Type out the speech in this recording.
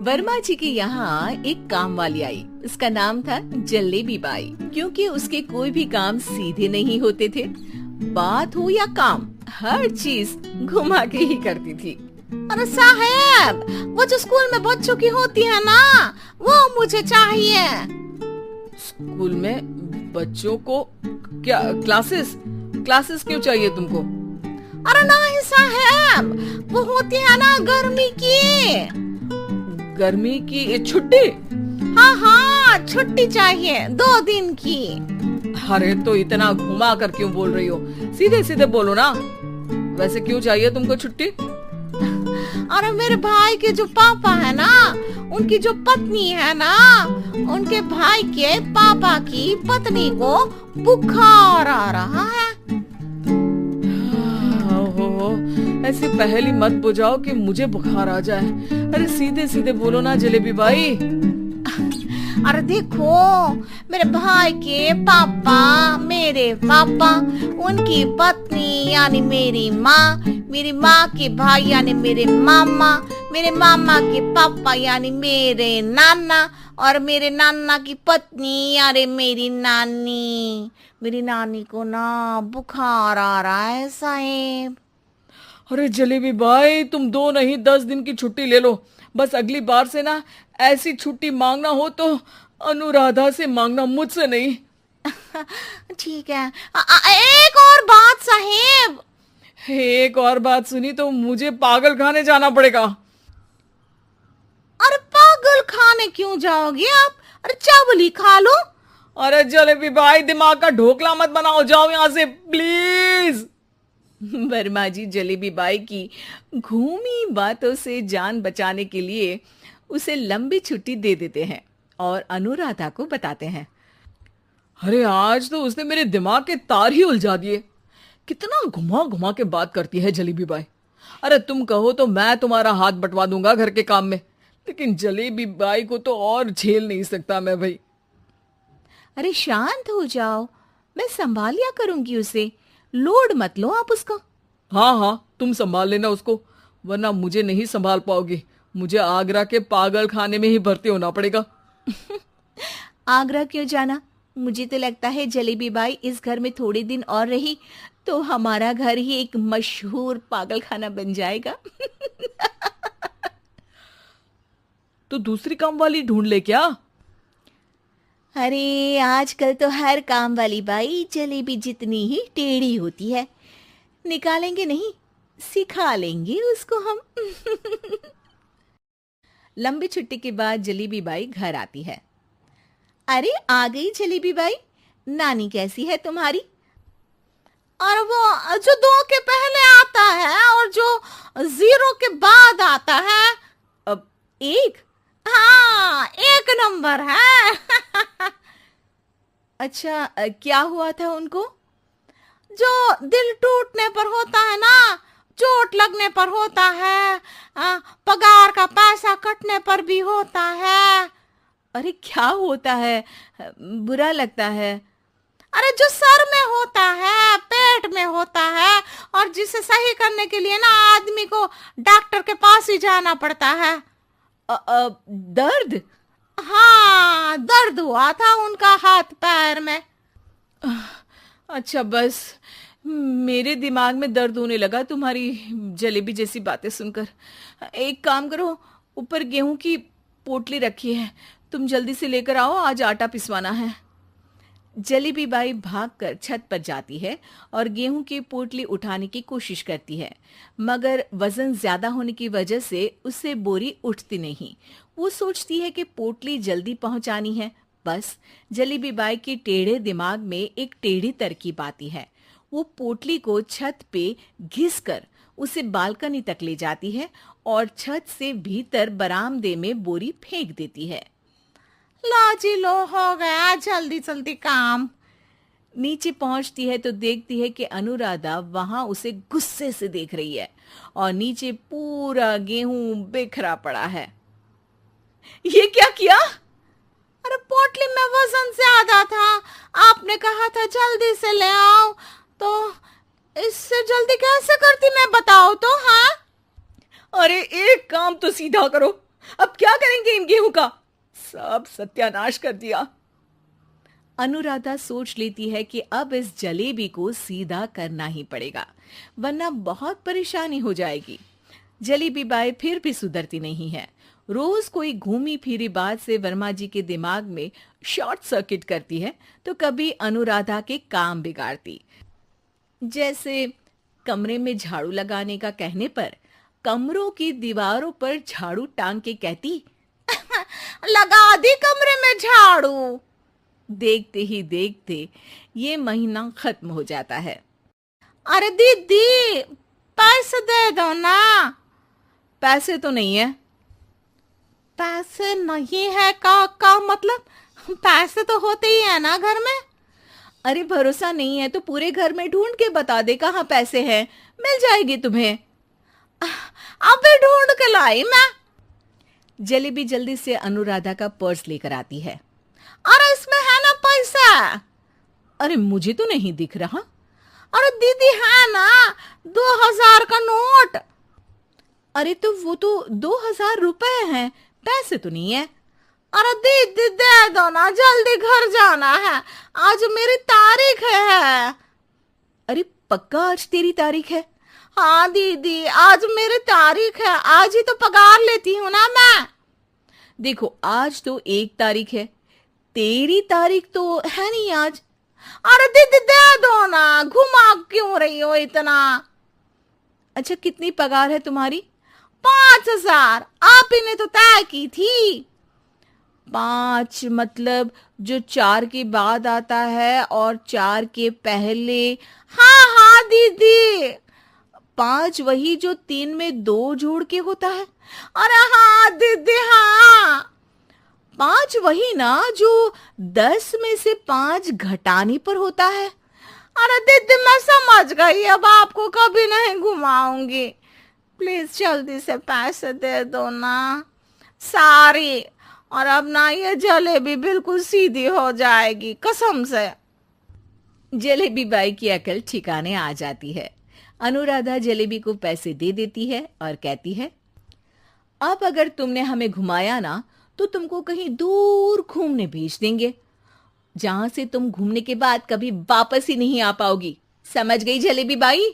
वर्मा जी के यहाँ एक काम वाली आई। उसका नाम था जलेबी बाई। क्योंकि उसके कोई भी काम सीधे नहीं होते थे, बात हो या काम, हर चीज घुमा के ही करती थी। अरे साहब, वो जो स्कूल में बच्चों की होती है ना, वो मुझे चाहिए। स्कूल में बच्चों को क्या क्लासेस क्यों चाहिए तुमको? अरे नहीं साहब, वो होती है ना गर्मी की छुट्टी। हाँ, छुट्टी चाहिए 2 दिन की। अरे तो इतना घुमा कर क्यों बोल रही हो? सीधे सीधे बोलो ना। वैसे क्यों चाहिए तुमको छुट्टी? अरे मेरे भाई के जो पापा है ना, उनकी जो पत्नी है ना, उनके भाई के पापा की पत्नी को बुखार आ रहा है। ऐसी पहेली मत बुझाओ कि मुझे बुखार आ जाए। अरे सीधे सीधे बोलो ना जलेबी बाई। अरे देखो, मेरे भाई के पापा, मेरे पापा, उनकी पत्नी यानी मेरी माँ के भाई यानी मेरे मामा के पापा यानी मेरे नाना, और मेरे नाना की पत्नी यानी मेरी नानी को ना बुखार आ रहा है साहेब। अरे जलेबी भाई, तुम 2 नहीं 10 दिन की छुट्टी ले लो। बस अगली बार से ना ऐसी छुट्टी मांगना हो तो अनुराधा से मांगना, मुझसे नहीं। ठीक है। एक और बात साहेब। एक और बात सुनी तो मुझे पागल खाने जाना पड़ेगा। अरे पागल खाने क्यों जाओगे आप? अरे चावल ही खा लो। अरे जलेबी भाई, दिमाग का ढोकला मत बनाओ, जाओ यहाँ से प्लीज। वर्मा जी जलेबी बाई की घूमी बातों से जान बचाने के लिए उसे लंबी छुट्टी दे देते हैं और अनुराधा को बताते हैं। अरे आज तो उसने मेरे दिमाग के तार ही उलझा दिए। कितना घुमा घुमा के बात करती है जलेबी बाई। अरे तुम कहो तो मैं तुम्हारा हाथ बंटवा दूंगा घर के काम में, लेकिन जलेबी बाई को तो और झेल नहीं सकता मैं भाई। अरे शांत हो जाओ, मैं संभाल लिया करूंगी उसे, लोड मत लो आप उसका। हाँ, तुम संभाल लेना उसको, वरना मुझे नहीं संभाल पाओगे। मुझे आगरा के पागल खाने में ही भर्ती होना पड़ेगा। आगरा क्यों जाना? मुझे तो लगता है जलेबी बाई इस घर में थोड़े दिन और रही तो हमारा घर ही एक मशहूर पागल खाना बन जाएगा। तो दूसरी काम वाली ढूंढ ले क्या? अरे आजकल तो हर काम वाली बाई जलेबी जितनी ही टेढ़ी होती है। निकालेंगे नहीं, सिखा लेंगे उसको हम। लंबी छुट्टी के बाद जलेबी बाई घर आती है। अरे आ गई जलेबी बाई, नानी कैसी है तुम्हारी? और वो जो 2 के पहले आता है और जो 0 के बाद आता है। अब 1? हाँ, 1 नंबर है। अच्छा, क्या हुआ था उनको? जो दिल टूटने पर होता है ना, चोट लगने पर होता है, पगार का पैसा कटने पर भी होता है। अरे क्या होता है? बुरा लगता है? अरे जो सर में होता है, पेट में होता है, और जिसे सही करने के लिए ना आदमी को डॉक्टर के पास ही जाना पड़ता है। दर्द? हाँ, दर्द हुआ था उनका हाथ पैर में। अच्छा, बस मेरे दिमाग में दर्द होने लगा तुम्हारी जलेबी जैसी बातें सुनकर। एक काम करो, ऊपर गेहूं की पोटली रखी है, तुम जल्दी से लेकर आओ, आज आटा पिसवाना है। जलेबी बाई भागकर छत पर जाती है और गेहूं की पोटली उठाने की कोशिश करती है, मगर वजन ज्यादा होने की वजह से उससे बोरी उठती नहीं। वो सोचती है कि पोटली जल्दी पहुंचानी है। बस जलेबी बाई के टेढ़े दिमाग में एक टेढ़ी तरकीब आती है। वो पोटली को छत पे घिसकर उसे बालकनी तक ले जाती है और छत से भीतर बरामदे में बोरी फेंक देती है। लो जी लो, हो गया जल्दी जल्दी काम। नीचे पहुंचती है तो देखती है कि अनुराधा वहां उसे गुस्से से देख रही है और नीचे पूरा गेहूं बिखरा पड़ा है। ये क्या किया? अरे पोटली में वजन ज्यादा था, आपने कहा था जल्दी से ले आओ, तो इससे जल्दी कैसे करती मैं बताओ तो। हाँ, अरे एक काम तो सीधा करो, अब क्या करेंगे इन गेहूं का? सब सत्यानाश कर दिया। अनुराधा सोच लेती है कि अब इस जलेबी को सीधा करना ही पड़ेगा, वरना बहुत परेशानी हो जाएगी। जलेबी बाई फिर भी सुधरती नहीं है। रोज कोई घूमी फिरी बात से वर्मा जी के दिमाग में शॉर्ट सर्किट करती है, तो कभी अनुराधा के काम बिगाड़ती। जैसे कमरे में झाड़ू लगाने का कहने पर कमरों की दीवारों पर झाड़ू टांग के कहती, लगा दी कमरे में झाड़ू। देखते ही देखते ये महीना खत्म हो जाता है। अरे दीदी, पैसे दे दो ना। पैसे तो नहीं है। पैसे नहीं है का मतलब? पैसे तो होते ही है ना घर में। अरे भरोसा नहीं है तो पूरे घर में ढूंढ के बता दे कहाँ पैसे हैं, मिल जाएगी तुम्हें। अबे ढूंढ के लाई मैं। जलेबी जल्दी से अनुराधा का पर्स लेकर आती है। अरे इसमें है ना पैसा? अरे मुझे तो नहीं दिख रहा। अरे दीदी है ना, 2000 का नोट। अरे तो वो तो 2000 रुपए हैं, पैसे तो नहीं है। अरे दीदी दे दो ना, जल्दी घर जाना है, आज मेरी तारीख है। अरे पक्का आज तेरी तारीख है? हाँ दीदी, आज मेरी तारीख है, आज ही तो पगार लेती हूँ ना मैं। देखो आज तो 1 तारीख है, तेरी तारीख तो है नहीं आज। अरे दीदी दे दो ना, घुमा क्यों रही हो इतना? अच्छा कितनी पगार है तुम्हारी? 5000, आप ही ने तो तय की थी। 5 मतलब जो 4 के बाद आता है और 4 के पहले। हाँ हाँ दीदी। 5 वही जो 3 में 2 जोड़ के होता है। अरे हाँ दीदी हाँ। 5 वही ना जो 10 में से 5 घटाने पर होता है। अरे दीदी मैं समझ गई, अब आपको कभी नहीं घुमाऊंगी। प्लीज जल्दी से पैसे दे दो ना, सारी। और अब ना ये जलेबी बिल्कुल सीधी हो जाएगी कसम से। जलेबी बाई की अकल ठिकाने आ जाती है। अनुराधा जलेबी को पैसे दे देती है और कहती है, अब अगर तुमने हमें घुमाया ना तो तुमको कहीं दूर घूमने भेज देंगे, जहां से तुम घूमने के बाद कभी वापस ही नहीं आ पाओगी। समझ गई जलेबी बाई?